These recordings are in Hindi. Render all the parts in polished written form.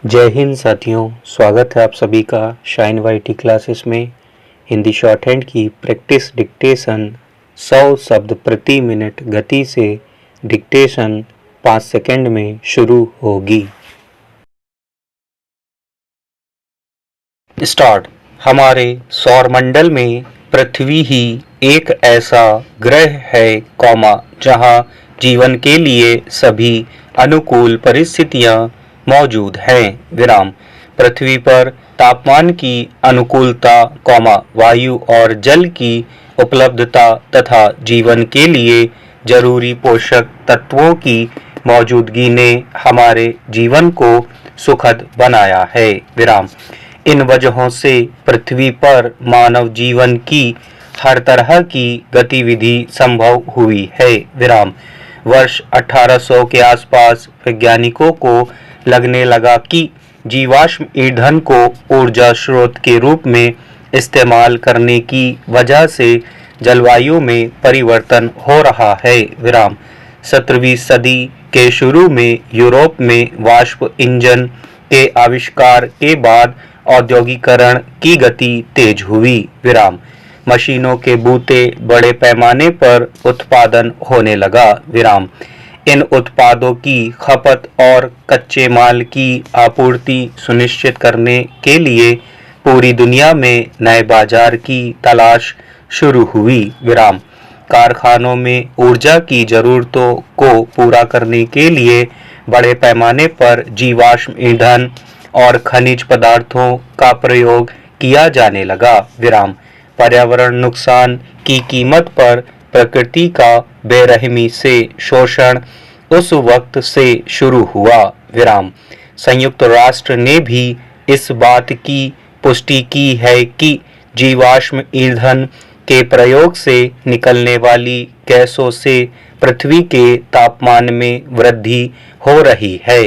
जय हिंद साथियों, स्वागत है आप सभी का शाइन वाईटी क्लासेस में। हिंदी शॉर्ट हैंड की प्रैक्टिस डिक्टेशन 100 शब्द प्रति मिनट गति से डिक्टेशन 5 सेकंड में शुरू होगी। स्टार्ट। हमारे सौरमंडल में पृथ्वी ही एक ऐसा ग्रह है जहां जीवन के लिए सभी अनुकूल परिस्थितियां मौजूद हैं। पृथ्वी पर तापमान की अनुकूलता, वायु और जल की उपलब्धता तथा जीवन के लिए जरूरी पोषक तत्वों की मौजूदगी ने हमारे जीवन को सुखद बनाया है। इन वजहों से पृथ्वी पर मानव जीवन की हर तरह की गतिविधि संभव हुई है। वर्ष 1800 के आसपास वैज्ञानिकों को लगने लगा कि जीवाश्म ईंधन को ऊर्जा स्रोत के रूप में इस्तेमाल करने की वजह से जलवायु में परिवर्तन हो रहा है। 17वीं सदी के शुरू में यूरोप में वाष्प इंजन के आविष्कार के बाद औद्योगिकरण की गति तेज हुई। मशीनों के बूते बड़े पैमाने पर उत्पादन होने लगा। इन उत्पादों की खपत और कच्चे माल की आपूर्ति सुनिश्चित करने के लिए पूरी दुनिया में नए बाजार की तलाश शुरू हुई। कारखानों में ऊर्जा की जरूरतों को पूरा करने के लिए बड़े पैमाने पर जीवाश्म ईंधन और खनिज पदार्थों का प्रयोग किया जाने लगा। पर्यावरण नुकसान की कीमत पर प्रकृति का बेरहमी से शोषण उस वक्त से शुरू हुआ। संयुक्त राष्ट्र ने भी इस बात की पुष्टि की है कि जीवाश्म ईंधन के प्रयोग से निकलने वाली गैसों से पृथ्वी के तापमान में वृद्धि हो रही है।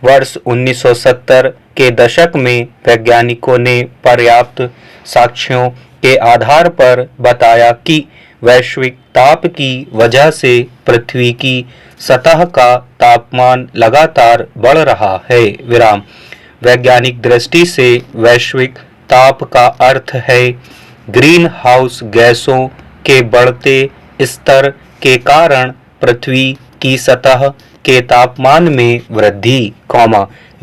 वर्ष 1970 के दशक में वैज्ञानिकों ने पर्याप्त साक्ष्यों के आधार पर बताया कि वैश्विक ताप की वजह से पृथ्वी की सतह का तापमान लगातार बढ़ रहा है। वैज्ञानिक दृष्टि से वैश्विक ताप का अर्थ है ग्रीन हाउस गैसों के बढ़ते स्तर के कारण पृथ्वी की सतह के तापमान में वृद्धि,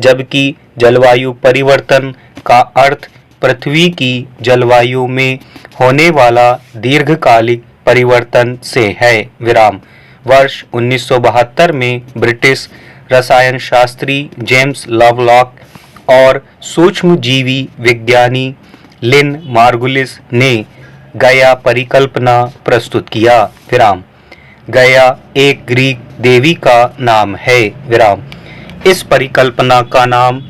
जबकि जलवायु परिवर्तन का अर्थ पृथ्वी की जलवायु में होने वाला दीर्घकालिक परिवर्तन से है। वर्ष 1972 में ब्रिटिश रसायन शास्त्री जेम्स लवलॉक और सूक्ष्मजीवी विज्ञानी लिन मार्गुलिस ने गया परिकल्पना प्रस्तुत किया। गया एक ग्रीक देवी का नाम है। इस परिकल्पना का नाम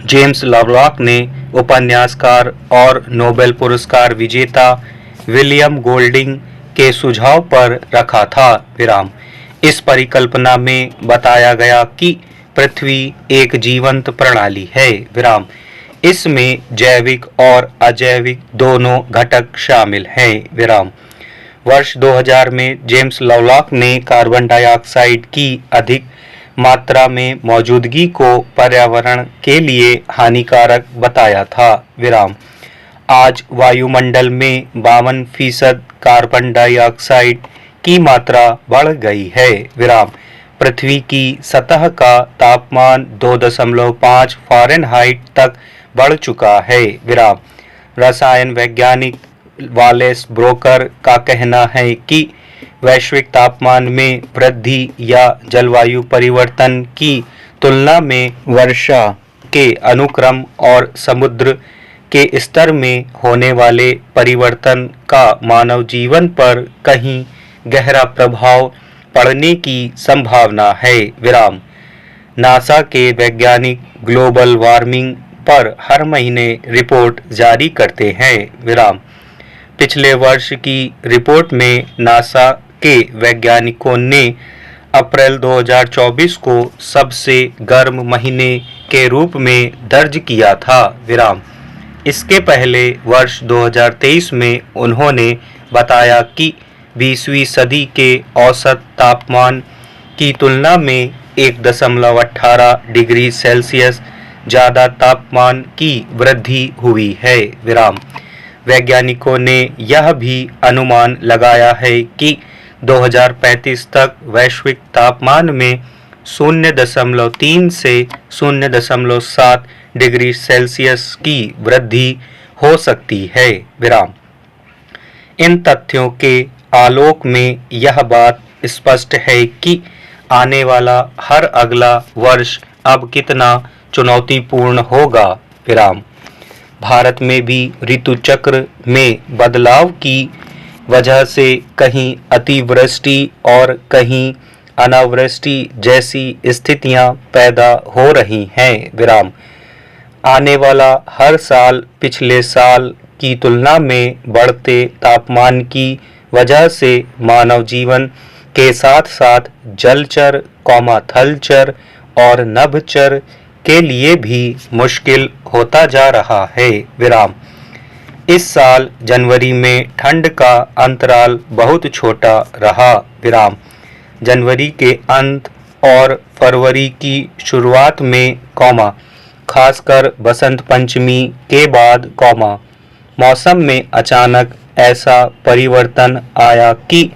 जेम्स लवलॉक ने उपन्यासकार और नोबेल पुरस्कार विजेता विलियम गोल्डिंग के सुझाव पर रखा था। इस परिकल्पना में बताया गया कि पृथ्वी एक जीवंत प्रणाली है। इसमें जैविक और अजैविक दोनों घटक शामिल हैं। वर्ष 2000 में जेम्स लवलॉक ने कार्बन डाइऑक्साइड की अधिक मात्रा में मौजूदगी को पर्यावरण के लिए हानिकारक बताया था। आज वायुमंडल में 52% कार्बन डाइऑक्साइड की मात्रा बढ़ गई है। पृथ्वी की सतह का तापमान 2.5 फ़ारेनहाइट तक बढ़ चुका है। रसायन वैज्ञानिक वालेस ब्रोकर का कहना है कि वैश्विक तापमान में वृद्धि या जलवायु परिवर्तन की तुलना में वर्षा के अनुक्रम और समुद्र के स्तर में होने वाले परिवर्तन का मानव जीवन पर कहीं गहरा प्रभाव पड़ने की संभावना है। नासा के वैज्ञानिक ग्लोबल वार्मिंग पर हर महीने रिपोर्ट जारी करते हैं। पिछले वर्ष की रिपोर्ट में नासा के वैज्ञानिकों ने अप्रैल 2024 को सबसे गर्म महीने के रूप में दर्ज किया था। इसके पहले वर्ष 2023 में उन्होंने बताया कि 20वीं सदी के औसत तापमान की तुलना में 1.18 डिग्री सेल्सियस ज़्यादा तापमान की वृद्धि हुई है। विराम। वैज्ञानिकों ने यह भी अनुमान लगाया है कि 2035 तक वैश्विक तापमान में 0.3 से 0.7 डिग्री सेल्सियस की वृद्धि हो सकती है। विराम। इन तथ्यों के आलोक में यह बात स्पष्ट है कि आने वाला हर अगला वर्ष अब कितना चुनौतीपूर्ण होगा। विराम। भारत में भी ऋतु चक्र में बदलाव की वजह से कहीं अतिवृष्टि और कहीं अनावृष्टि जैसी स्थितियां पैदा हो रही हैं। विराम। आने वाला हर साल पिछले साल की तुलना में बढ़ते तापमान की वजह से मानव जीवन के साथ साथ जलचर, थलचर और नभचर के लिए भी मुश्किल होता जा रहा है। विराम। इस साल जनवरी में ठंड का अंतराल बहुत छोटा रहा। विराम। जनवरी के अंत और फरवरी की शुरुआत में, खासकर बसंत पंचमी के बाद, मौसम में अचानक ऐसा परिवर्तन आया कि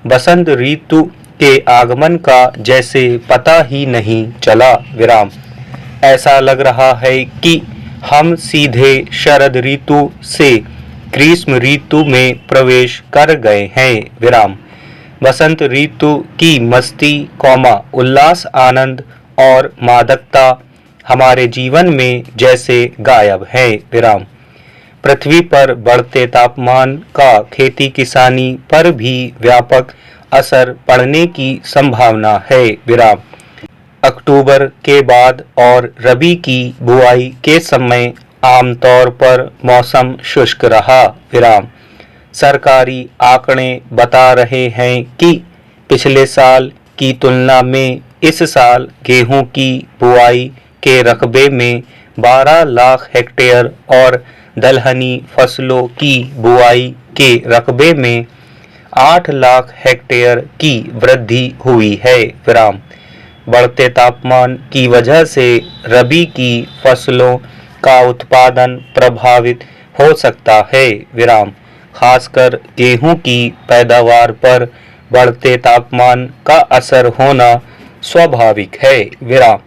बसंत ऋतु के आगमन का जैसे पता ही नहीं चला। विराम। ऐसा लग रहा है कि हम सीधे शरद ऋतु से ग्रीष्म ऋतु में प्रवेश कर गए हैं। विराम। बसंत ऋतु की मस्ती, उल्लास, आनंद और मादकता हमारे जीवन में जैसे गायब है। विराम। पृथ्वी पर बढ़ते तापमान का खेती किसानी पर भी व्यापक असर पड़ने की संभावना है। विराम। अक्टूबर के बाद और रबी की बुआई के समय आमतौर पर मौसम शुष्क रहा। विराम। सरकारी आंकड़े बता रहे हैं कि पिछले साल की तुलना में इस साल गेहूं की बुआई के रकबे में 12 लाख हेक्टेयर और दलहनी फसलों की बुआई के रकबे में 8 लाख हेक्टेयर की वृद्धि हुई है। विराम। बढ़ते तापमान की वजह से रबी की फसलों का उत्पादन प्रभावित हो सकता है। विराम। खासकर गेहूं की पैदावार पर बढ़ते तापमान का असर होना स्वाभाविक है। विराम।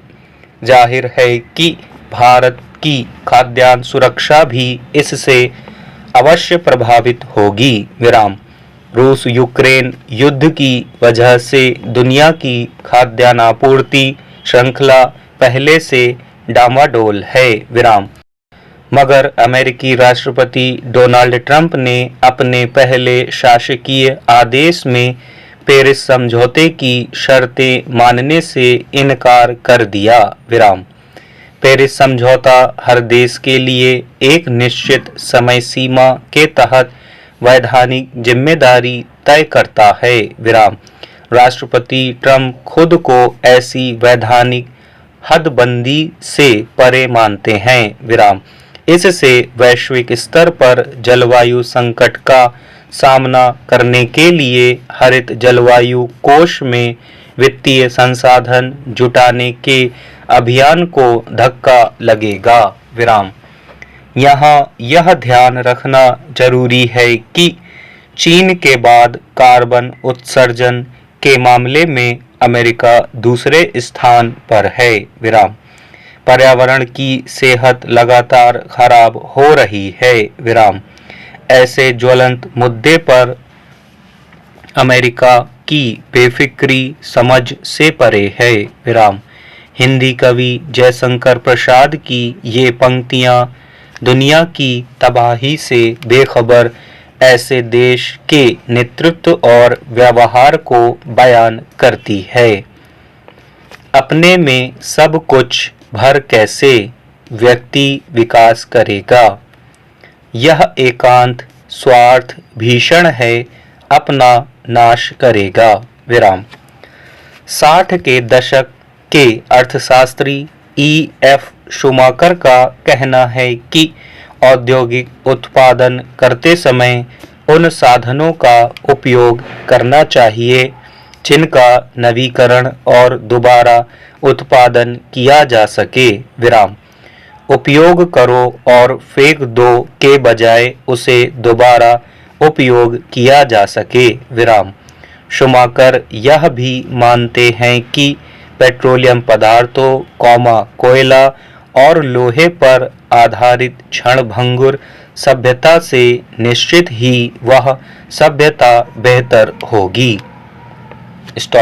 जाहिर है कि भारत की खाद्यान्न सुरक्षा भी इससे अवश्य प्रभावित होगी। विराम। रूस यूक्रेन युद्ध की वजह से दुनिया की खाद्यान्न आपूर्ति श्रृंखला पहले से डामाडोल है। विराम। मगर अमेरिकी राष्ट्रपति डोनाल्ड ट्रंप ने अपने पहले शासकीय आदेश में पेरिस समझौते की शर्तें मानने से इनकार कर दिया। विराम। पेरिस समझौता हर देश के लिए एक निश्चित समय सीमा के तहत वैधानिक जिम्मेदारी तय करता है। विराम। राष्ट्रपति ट्रंप खुद को ऐसी वैधानिक हदबंदी से परे मानते हैं। विराम। इससे वैश्विक स्तर पर जलवायु संकट का सामना करने के लिए हरित जलवायु कोष में वित्तीय संसाधन जुटाने के अभियान को धक्का लगेगा। विराम। यहाँ यह ध्यान रखना जरूरी है कि चीन के बाद कार्बन उत्सर्जन के मामले में अमेरिका दूसरे स्थान पर है। विराम। पर्यावरण की सेहत लगातार खराब हो रही है। विराम। ऐसे ज्वलंत मुद्दे पर अमेरिका की बेफिक्री समझ से परे है। विराम। हिंदी कवि जयशंकर प्रसाद की ये पंक्तियां दुनिया की तबाही से बेखबर ऐसे देश के नेतृत्व और व्यवहार को बयान करती है। अपने में सब कुछ भर कैसे व्यक्ति विकास करेगा, यह एकांत स्वार्थ भीषण है, अपना नाश करेगा। विराम। 60 के दशक के अर्थशास्त्री E.F. शूमाकर का कहना है कि औद्योगिक उत्पादन करते समय उन साधनों का उपयोग करना चाहिए जिनका नवीकरण और दोबारा उत्पादन किया जा सके। विराम। उपयोग करो और फेंक दो के बजाय उसे दोबारा उपयोग किया जा सके। विराम। शुमाकर यह भी मानते हैं कि पेट्रोलियम पदार्थों, कोयला और लोहे पर आधारित क्षणभंगुर सभ्यता से निश्चित ही वह सभ्यता बेहतर होगी।